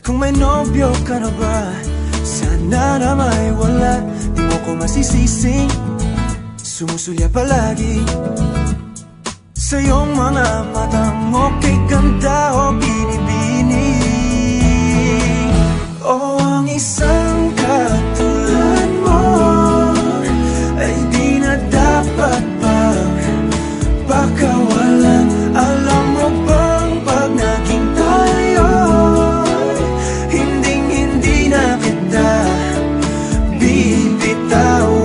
Kung may nobyo ka na ba, sana na may wala. Di mo ko masisising sumusulya palagi sa iyong mga matang okay ganda o binibini. O ang isang katulad mo ay di na dapat pagpakawalan. Alam mo bang pag naging tayo, hindi na kita bibitawan.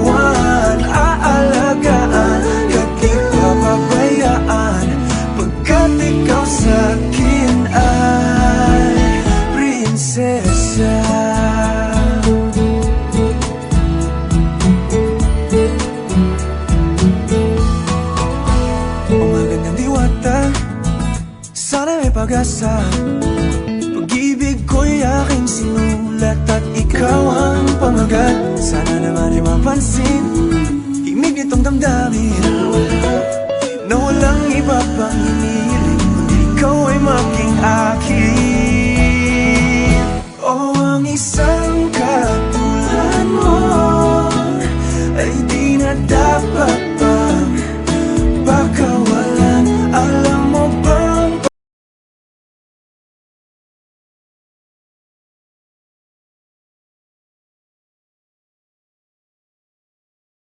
Aalagaan at di papabayaan, pagkat ikaw sa'kin ay prinsesa. Umagandang diwata, sana may pag-asa. Pag-ibig ko'y aking sinulat at ikaw ang pamagat. Sana naman ay mapansin himig nitong damdamin na walang iba pang hinihiling kundi ikaw ay maging akin.